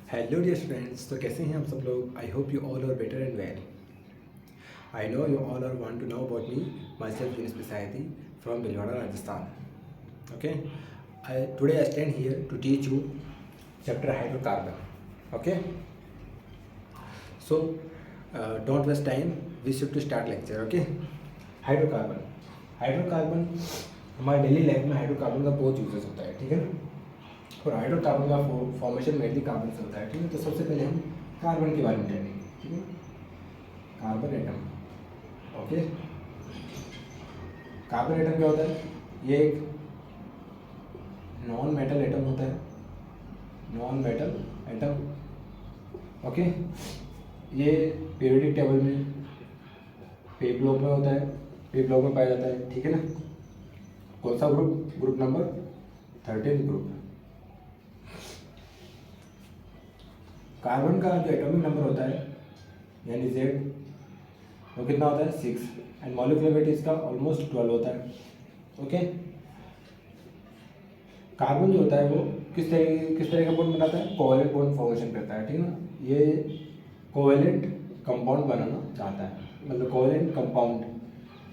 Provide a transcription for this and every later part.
Hello dear students, तो कैसे हैं आप सब लोग। I hope you all are better and well. I know you all are want to know about me my self Younis Pisayati from Bhilwara Rajasthan. Okay, I today I stand here to teach you chapter hydrocarbon. Okay, so don't waste time, we should to start lecture. Okay, hydrocarbon hydrocarbon हमारे daily life में hydrocarbon का बहुत uses होता है, ठीक है ना। और हाइड्रोकार्बन का फॉर्मेशन मेनली कार्बन से होता है, ठीक है। तो सबसे पहले हम कार्बन के बारे में जानेंगे, ठीक है। Carbon atom. Okay, carbon atom क्या होता है? ये एक नॉन मेटल एटम होता है, नॉन मेटल एटम। ओके, ये पीरियोडिक टेबल में पे ब्लॉक में होता है, पे ब्लॉक में पाया जाता है, ठीक है ना। कौन सा group? Group number 13 group. Carbon का जो एटॉमिक नंबर होता है यानी Z, वो कितना होता है? 6। एंड मॉलिक्यूलर वेट इसका ऑलमोस्ट 12 होता है। ओके, कार्बन जो होता है वो किस तरह का बॉन्ड बनाता है? कोवेलेंट बॉन्ड फॉर्मेशन करता है, ठीक है ना। ये कोवेलेंट कंपाउंड बनाना चाहता है, मतलब कोवेलेंट कंपाउंड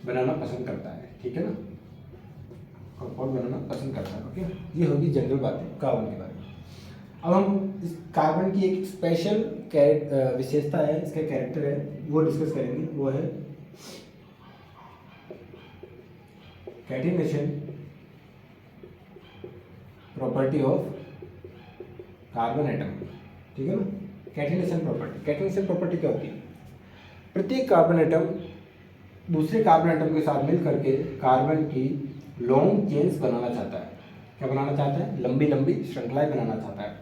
बनाना पसंद करता है, ठीक है ना। कंपाउंड बनाना पसंद करता है। ओके, ये होगी जनरल बातें कार्बन के बारे में। अब हम इस कार्बन की एक स्पेशल विशेषता है, इसका कैरेक्टर है, वो डिस्कस करेंगे। वो है catenation property of carbon atom, ठीक है ना। कैटिनेशन प्रॉपर्टी क्या होती है? प्रत्येक कार्बन एटम दूसरे कार्बन एटम के साथ मिल करके कार्बन की लॉन्ग चेन्स बनाना चाहता है। क्या बनाना चाहता है? लंबी लंबी श्रृंखलाएं बनाना चाहता है।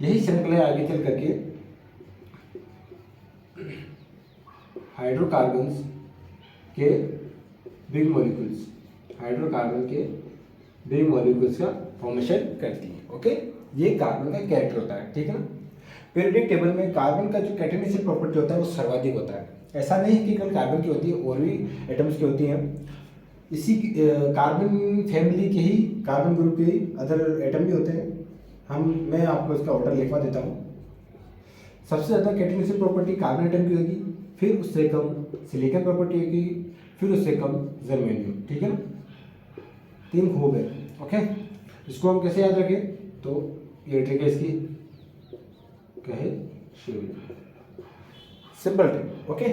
यही श्रृंखलाएं आगे चल करके हाइड्रोकार्बन्स के बिग मॉलिक्यूल्स, हाइड्रोकार्बन के बिग मॉलिक्यूल्स का फॉर्मेशन करती है। ओके, ये कार्बन का कैरेक्टर होता है, ठीक है ना। पीरियोडिक टेबल में कार्बन का जो कैटेनेशन प्रॉपर्टी होता है वो सर्वाधिक होता है। ऐसा नहीं है कि केवल कार्बन की होती है, और भी एटम्स की होती हैं। इसी कार्बन फैमिली के ही, कार्बन ग्रुप के ही अदर एटम भी होते हैं। मैं आपको इसका ऑर्डर लिखवा देता हूँ। सबसे ज़्यादा कैटेनेशन प्रॉपर्टी कार्बन एटम की होगी, फिर उससे कम सिलिकॉन प्रॉपर्टी होगी, फिर उससे कम जर्मेनियम, ठीक है ना। 3 खूब है। ओके, इसको हम कैसे याद रखें? तो ये ट्रिक है इसकी, कहे सिंपल ट्रिक। ओके,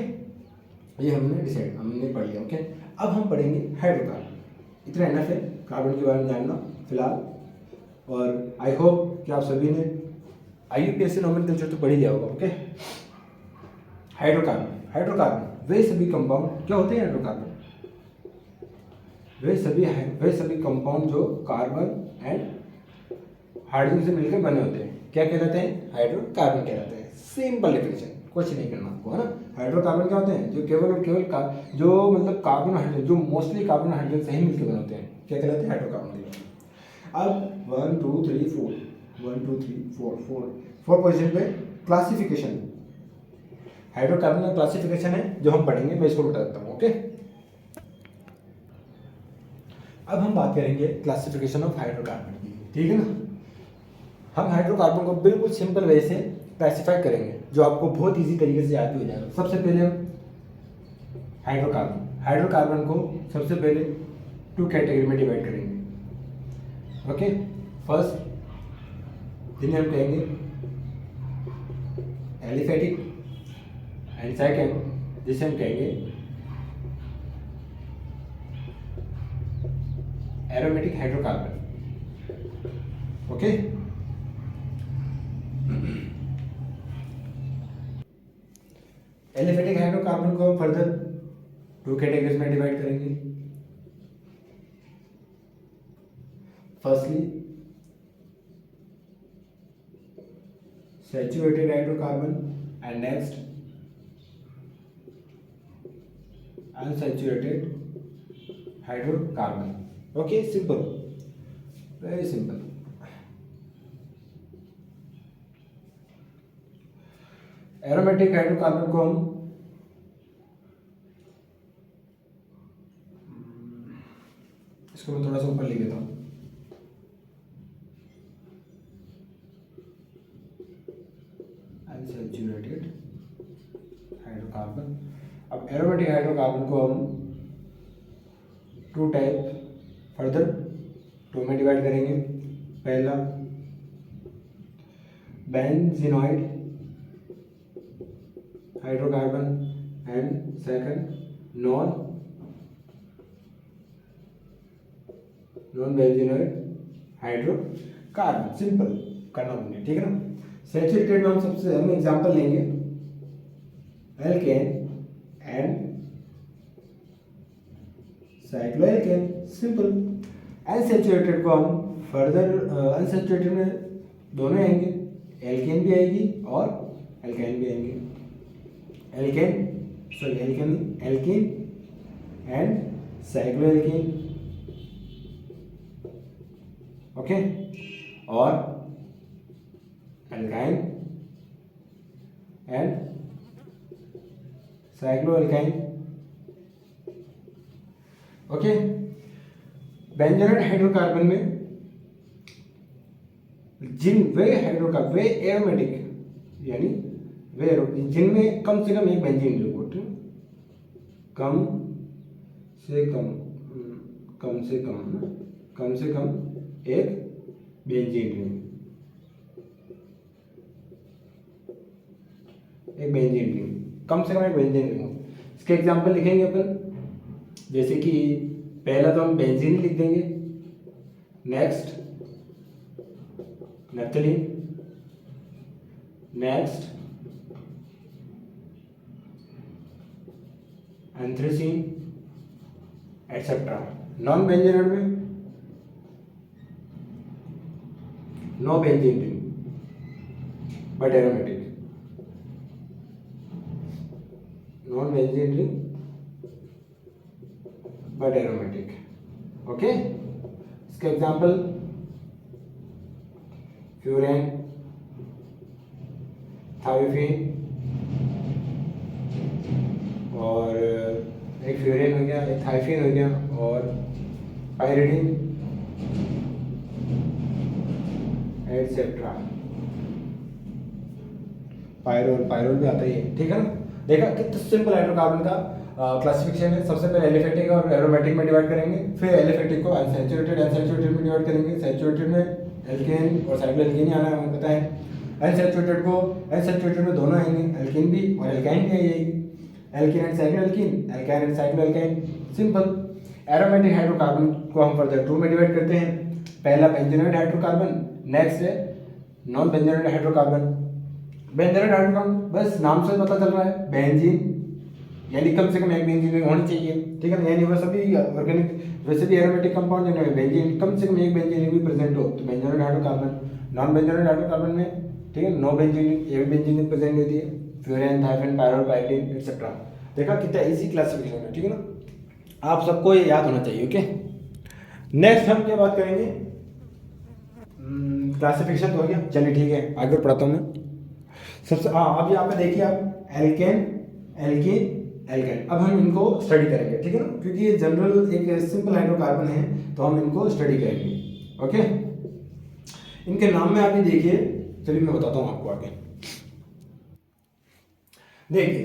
ये हमने पढ़ लिया। ओके, अब हम पढ़ेंगे हाइड्रोकार्बन। इतना एनफ है कार्बन के बारे में जानना फिलहाल। और आई होप कि आप सभी ने IUPAC नोमेनक्लेचर तो पढ़ ही लिया होगा। ओके, हाइड्रोकार्बन वे सभी कंपाउंड क्या होते हैं? हाइड्रोकार्बन वे सभी कंपाउंड जो कार्बन एंड हाइड्रोजन से मिलकर बने होते हैं, क्या कहलाते हैं? हाइड्रोकार्बन कहलाते हैं। सिंपल डेफिनेशन, कुछ नहीं करना आपको, है ना। हाइड्रोकार्बन क्या होते हैं? जो केवल और केवल जो मतलब कार्बन हाइड्रोजन, जो मोस्टली कार्बन हाइड्रोजन से ही मिलकर बने होते हैं, क्या कहलाते हैं? हाइड्रोकार्बन कहलाते हैं। अब 1 2 3 4 1 2 3 4 4 पोजिशन पे क्लासिफिकेशन, हाइड्रोकार्बन का क्लासिफिकेशन है जो हम पढ़ेंगे। मैं इसको बता देता हूँ। ओके, अब हम बात करेंगे क्लासिफिकेशन ऑफ हाइड्रोकार्बन की, ठीक है ना। हम हाइड्रोकार्बन को बिल्कुल सिंपल वे से क्लासिफाई करेंगे, जो आपको बहुत इजी तरीके से याद भी हो जाएगा। सबसे पहले हम हाइड्रोकार्बन को सबसे पहले 2 कैटेगरी में डिवाइड करेंगे। ओके, फर्स्ट जिन्हें हम कहेंगे एलिफेटिक, एंड सेकेंड जिसे हम कहेंगे aromatic hydrocarbon. Okay, aliphatic hydrocarbon को हम फर्दर 2 कैटेगरीज में डिवाइड करेंगे। Firstly saturated hydrocarbon and next unsaturated hydrocarbon. Okay, simple, very simple. Aromatic hydrocarbon को हम इसको मैं थोड़ा सा ऊपर लिख देता हूँ। Unsaturated hydrocarbon. अब एरोमेटिक हाइड्रोकार्बन को हम टू टाइप फर्दर टू में डिवाइड करेंगे। पहला benzenoid hydrocarbon and second non benzenoid hydrocarbon. Simple करना होंगे, ठीक है ना। सैचुरेटेड में हम एग्जांपल लेंगे alkene and cycloalkane, simple. Unsaturated को हम फर्दर अनसैचुरेटेड में दोनों आएंगे, एल्केन भी आएगी और एल्केन भी आएंगे। एल्केन एंड साइक्लोएल्केन, ओके, और alkyne and साइक्लोएल्काइन, okay. Benzenoid hydrocarbon में वे एरोमेटिक यानी वे जिनमें कम से कम एक बेंजीन रिपोर्ट, कम से कम एक बेंजीन रिंग, कम से कम एक बेंजीन रिंग हो। इसके एग्जांपल लिखेंगे अपन, जैसे कि पहला तो हम बेंजीन लिख देंगे, next naphthalene, next anthracene etcetera. Non benzenoid में no benzene ring but aromatic, non benzene ring but aromatic, okay. इसके एग्जांपल फ्यूरेन, थायोफीन, और एक फ्यूरेन हो गया, एक थायोफीन हो गया, और पायरिडीन एटसेट्रा। पायरोल भी आता ही है, ठीक है ना। देखा कितना सिंपल हाइड्रोकार्बन का क्लासिफिकेशन है। सबसे पहले एलिफेटिक और एरोमेटिक में डिवाइड करेंगे, फिर एलिफेटिक को अनसैचुरेटेड में डिवाइड करेंगे। सैचुरेटेड में एल्केन और साइक्लोएल्केन ही आना है, हमें पता है। अनसैचुरेटेड में दोनों आएंगे, एल्केन भी और एल्काइन भी आएगी। Alkene and cycloalkane, simple. Aromatic hydrocarbon को हम फर्दर टू में डिवाइड करते हैं। पहला बेंजीनॉइड हाइड्रोकार्बन, नेक्स्ट है non benzenoid hydrocarbon. Benzenoid hydrocarbon बस नाम से पता चल रहा है, बेंजीन यानी कम से कम एक बेंजीन होनी चाहिए, ठीक है ना। यानी वो सभी ऑर्गेनिक वैसे भी एरोमेटिक कंपाउंड जिनमें बेंजीन कम से कम एक बेंजीन भी प्रेजेंट हो तो benzenoid hydrocarbon. Non benzenoid hydrocarbon में, ठीक है, नो बेंजीन एक बेंजीन प्रेजेंट होती है, furan, thiophene, pyrrole, pyridine etcetera. देखा कितना इजी क्लासिफिकेशन है, ठीक है ना। आप सबको ये याद होना चाहिए, ओके। नेक्स्ट हम क्या बात करेंगे, क्लासिफिकेशन तो हो गया, चलिए ठीक है आगे पढ़ाता हूँ मैं। सबसे अब यहाँ पे देखिए आप एल्केन, एल्केन, अब हम इनको स्टडी करेंगे, ठीक है ना, क्योंकि ये जनरल एक सिंपल हाइड्रोकार्बन है तो हम इनको स्टडी करेंगे, ओके। इनके नाम में आप ये देखिए, चलिए मैं बताता हूँ आपको आगे। देखिए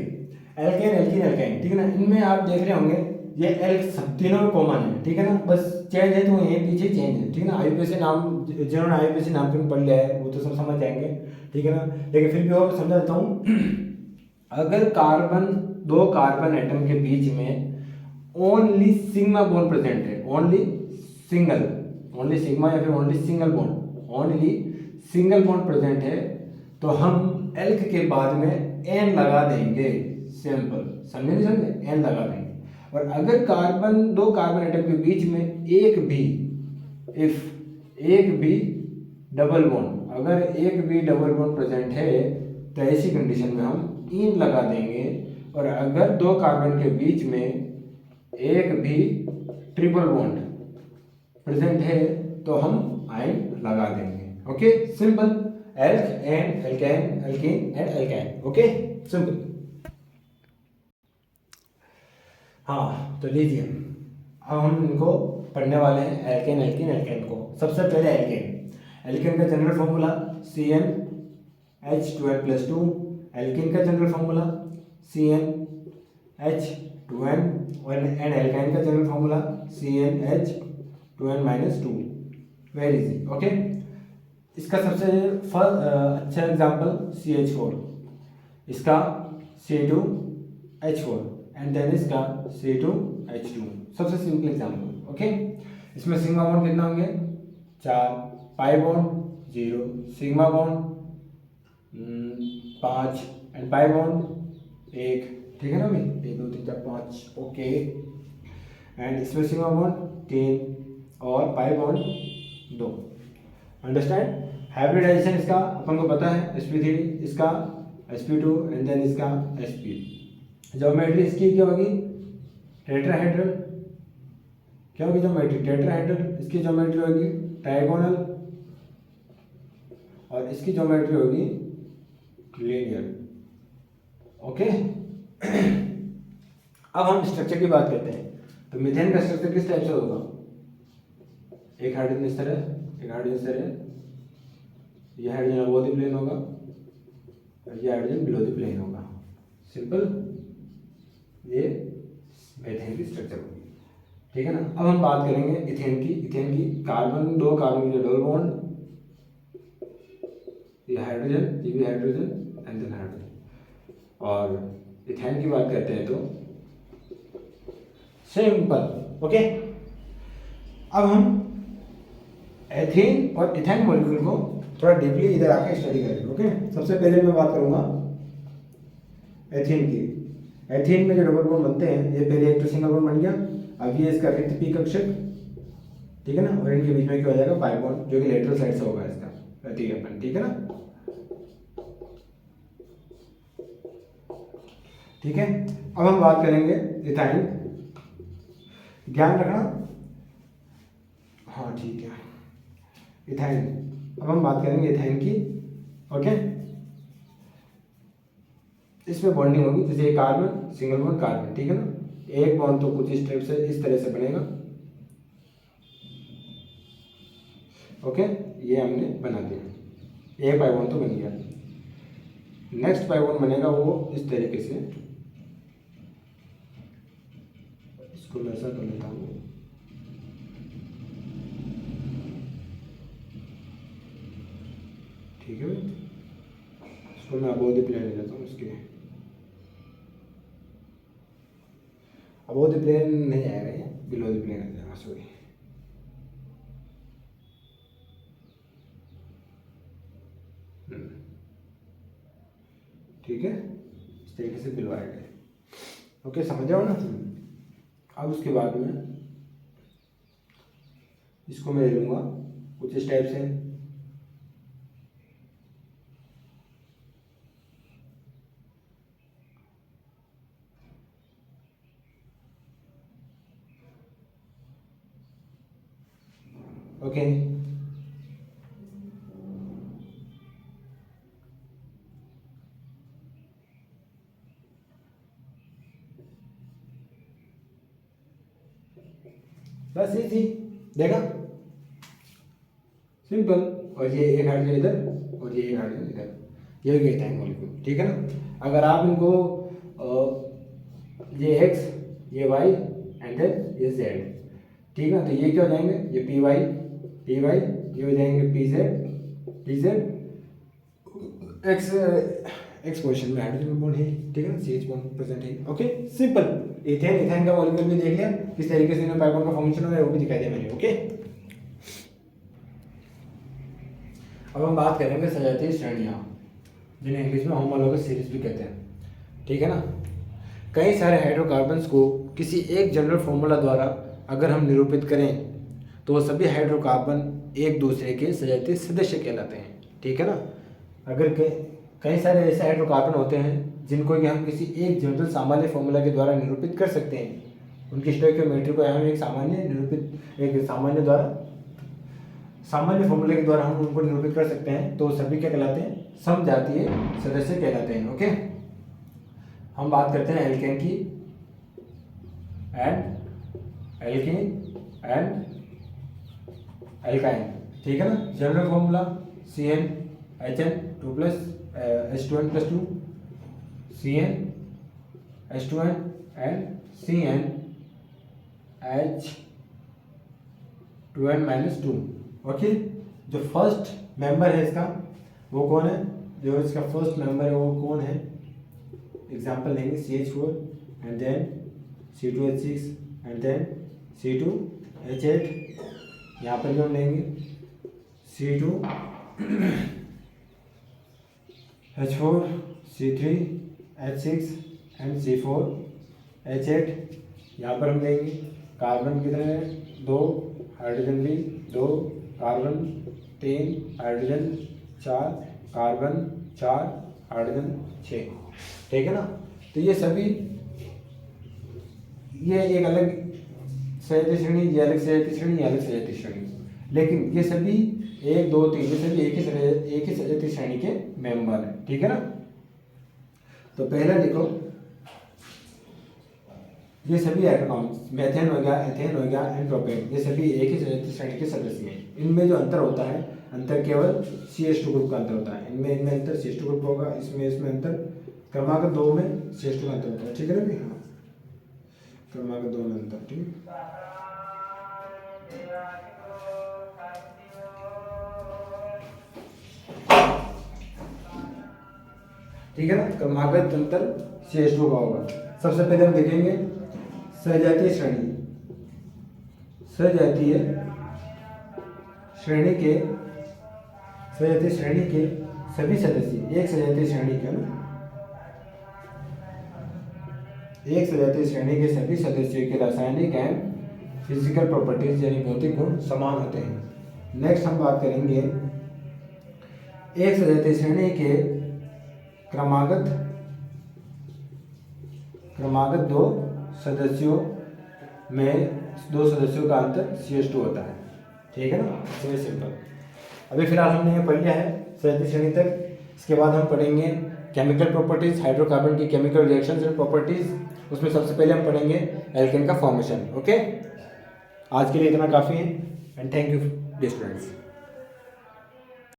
एल्केन, एल्काइन, ठीक है ना, इनमें आप देख रहे होंगे ये एल तीनों में कॉमन है, ठीक है ना। बस चेंज है तो ये पीछे चेंज है, ठीक है ना। आईयूपीएसी नाम, जिन्होंने आईयूपीएसी नाम पे पढ़ लिया है वो तो सब समझ जाएंगे, ठीक है ना। लेकिन फिर भी और समझा देता हूँ। अगर दो कार्बन एटम के बीच में ओनली सिग्मा बॉन्ड प्रेजेंट है, ओनली सिग्मा या फिर ओनली सिंगल बॉन्ड प्रेजेंट है, तो हम एल्क के बाद में एन लगा देंगे, सिंपल, समझे नहीं समझे, एन लगा देंगे। और अगर दो कार्बन एटम के बीच में एक भी डबल बॉन्ड, अगर एक भी डबल बॉन्ड प्रेजेंट है तो ऐसी कंडीशन में हम इन लगा देंगे। और अगर दो कार्बन के बीच में एक भी ट्रिपल बॉन्ड प्रेजेंट है तो हम आयन लगा देंगे, ओके, सिंपल। एल्क and alkane, alkene and alkyne, okay, simple. हाँ तो लीजिए अब हम इनको पढ़ने वाले हैं, एल्केन, एल्कीन, एल्काइन को। सबसे पहले एल्केन का जनरल फॉर्मूला CnH12+2 एल्कीन का general formula CnH2n and alkyne का general formula CnH2n-2। Very easy, okay. इसका सबसे अच्छा एग्जांपल CH4, इसका C2H4 एंड देन इसका C2H2, सबसे सिंपल एग्जांपल, ओके। इसमें सिग्मा बॉन्ड कितना होंगे 4, pi bond 0, sigma bond 5 and pi bond 1, ठीक है ना भाई, 1 2 3 4 5, ओके। एंड इसमें सिग्मा बॉन्ड 3 और पाई बॉन्ड 2। अंडरस्टैंड। हाइब्रिडाइजेशन इसका अपन को पता है sp3, इसका sp2 एंड देन इसका sp। ज्योमेट्री इसकी क्या होगी टेट्राहेड्रल, क्या होगी ज्योमेट्री टेट्राहेड्रल, इसकी ज्योमेट्री होगी ट्राइगोनल और इसकी ज्योमेट्री होगी लीनियर, ओके। अब हम स्ट्रक्चर की बात करते हैं। तो मीथेन का स्ट्रक्चर किस टाइप से होगा, एक हाइड्रोजन इस तरह, एक हाइड्रोजन इस तरह, यह हाइड्रोजन अबव द प्लेन होगा और यह हाइड्रोजन बिलो द प्लेन होगा। सिंपल, ये मीथेन की स्ट्रक्चर होगी, ठीक है ना। अब हम बात करेंगे इथेन की। इथेन की कार्बन, 2 कार्बन के डबल बॉन्ड, ये हाइड्रोजन, ये भी हाइड्रोजन एंड देन हाइड्रोजन। और इथेन की बात करते हैं तो सिंपल, ओके। अब हम एथेन और इथेन मॉलिक्यूल को थोड़ा डीपली इधर आके स्टडी करेंगे, ओके। सबसे पहले मैं बात करूंगा एथेन की। एथेन में जो डबल बॉन्ड बनते हैं, ये पहले एक तो सिंगल बॉन्ड बन गया, अब ये इसका रिक्त पी कक्षक, ठीक है ना, और इनके बीच में क्या हो जाएगा पाई बॉन्ड, जो कि लेटरल साइड से होगा इसका प्रतिस्थापन, ठीक है ना, ठीक है। अब हम बात करेंगे इथाइन, ध्यान रखना, हाँ ठीक है, इथाइन। अब हम बात करेंगे इथाइन की, ओके। इसमें बॉन्डिंग होगी जैसे कार्बन सिंगल बॉन्ड कार्बन, ठीक है ना, एक बॉन्ड तो कुछ इस टाइप से इस तरह से बनेगा, ओके, ये हमने बना दिया, एक पाई बॉन्ड तो बन गया। नेक्स्ट पाई बॉन्ड बनेगा वो इस तरीके से, इसको मैं ऐसा कर लेता हूँ, ठीक है भाई, इसको मैं अबोव द प्लेन ले लेता हूँ, इसके अबोव द प्लेन नहीं आएगा, ये बिलो द प्लेन आ जाएगा, सॉरी। ठीक है, इस तरीके से बिलो आएगा, ओके, समझ जाओ ना। अब उसके बाद में इसको मैं ले लूँगा कुछ इस टाइप से, ओके। बस इजी, देखा, सिंपल। और ये एक हाइड्रोजन इधर और ये एक हाइड्रोजन इधर, ये हो गया इथाइन मॉलिक्यूल, ठीक है ना। अगर आप इनको ये x, ये y एंड देन ये z, ठीक है, तो ये क्या हो जाएंगे, ये py py, ये हो जाएंगे pz pz, x पोजीशन में हाइड्रोजन बॉन्ड है, ठीक है ना, CH बॉन्ड प्रेजेंट है, ओके। सिंपल, इथेन इथेन का मॉलिक्यूल भी देख लिया, किस तरीके से इन्हें पाई बॉन्ड का फॉर्मेशन हो रहा है वो भी दिखाई दिया मैंने, ओके। अब हम बात करेंगे सजातीय श्रेणियां, जिन्हें इंग्लिश में होमोलॉगस सीरीज भी कहते हैं, ठीक है ना। कई सारे हाइड्रोकार्बन्स को किसी एक जनरल फॉर्मूला द्वारा अगर हम निरूपित करें तो वो सभी हाइड्रोकार्बन एक दूसरे के सजातीय सदस्य कहलाते हैं, ठीक है ना। अगर कई सारे ऐसे हाइड्रोकार्बन होते हैं जिनको कि हम किसी एक जनरल सामान्य फॉर्मूला के द्वारा निरूपित कर सकते हैं, उनकी स्टोइकियोमेट्री को हम एक सामान्य फॉर्मूले के द्वारा हम उनको निरूपित कर सकते हैं, तो सभी क्या कहलाते हैं, समजातीय सदस्य कहलाते हैं, ओके। हम बात करते हैं एल्केन की, एंड एल्काइन, ठीक है ना। General formula CnHn2+H2n+2, CnH2n and CnH2n-2। Okay, जो फर्स्ट मेंबर है इसका वो कौन है, जो इसका फर्स्ट मेंबर है वो कौन है, एग्जांपल लेंगे CH4 and then C2H6 and then C2H8। यहाँ पर भी हम लेंगे C2H4 C3H6 एंड C4H8। यहाँ पर हम लेंगे कार्बन कितने हैं, 2, हाइड्रोजन भी 2, कार्बन 3, हाइड्रोजन 4, कार्बन 4, हाइड्रोजन 6। ठीक है ना। तो ये सभी, ये एक अलग सजातीय श्रेणी, ये अलग सजातीय श्रेणी, ये अलग सजातीय श्रेणी, लेकिन ये सभी 1 2 3 ये सभी एक ही सजातीय श्रेणी के मेंबर हैं। ठीक है ना। तो पहला देखो, ये सभी एटोनॉम्स, मेथेन हो गया, एथेन हो गया एंड प्रोपेन, ये सभी एक ही सजातीय श्रेणी के सदस्य हैं। इनमें जो अंतर होता है, अंतर केवल CH2 ग्रुप का अंतर होता है। इनमें अंतर CH2 ग्रुप होगा, इसमें अंतर क्रमांक 2 में CH2 का अंतर होता है। ठीक है ना भाई। हाँ, क्रमांक 2 में अंतर। ठीक ठीक है ना। क्रमागत अंतर CH2 का होगा। सबसे पहले हम देखेंगे सजातीय श्रेणी। सजातीय श्रेणी के सभी सदस्य, एक सजातीय श्रेणी के ना, एक सजातीय श्रेणी के सभी सदस्यों के रासायनिक एंड फिजिकल प्रॉपर्टीज यानी भौतिक गुण समान होते हैं। नेक्स्ट हम बात करेंगे एक सजातीय श्रेणी के क्रमागत 2 सदस्यों में 2 सदस्यों का अंतर CH2 होता है। ठीक है ना। Very simple. अभी फिलहाल हमने ये पढ़ लिया है सजातीय श्रेणी तक। इसके बाद हम पढ़ेंगे केमिकल प्रॉपर्टीज, हाइड्रोकार्बन की केमिकल रिएक्शंस एंड प्रॉपर्टीज। उसमें सबसे पहले हम पढ़ेंगे एल्केन का फॉर्मेशन। ओके, आज के लिए इतना काफ़ी है and thank you dear students.